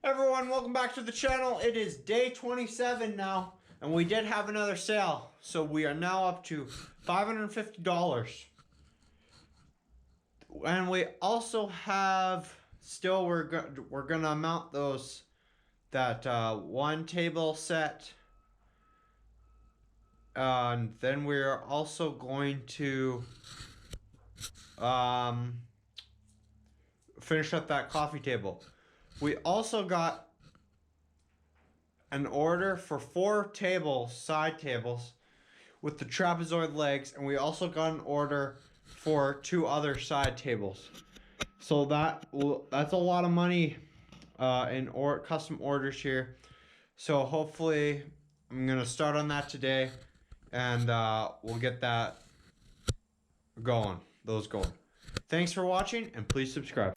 Everyone, welcome back to the channel. It is day 27 now, and we did have another sale, so we are now up to $550. And we also have still we're gonna mount that one table set, and then we're also going to finish up that coffee table. We also got an order for 4 tables, side tables, with the trapezoid legs, and we also got an order for 2 other side tables. So that's a lot of money in custom orders here. So hopefully I'm gonna start on that today, and we'll get those going. Thanks for watching, and please subscribe.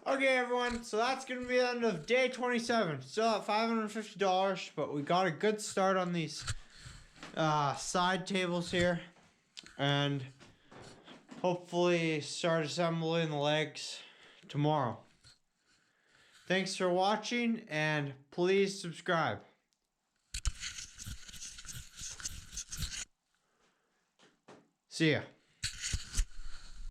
Okay, everyone, so that's going to be the end of day 27. Still at $550, but we got a good start on these side tables here. And hopefully start assembling the legs tomorrow. Thanks for watching, and please subscribe. See ya.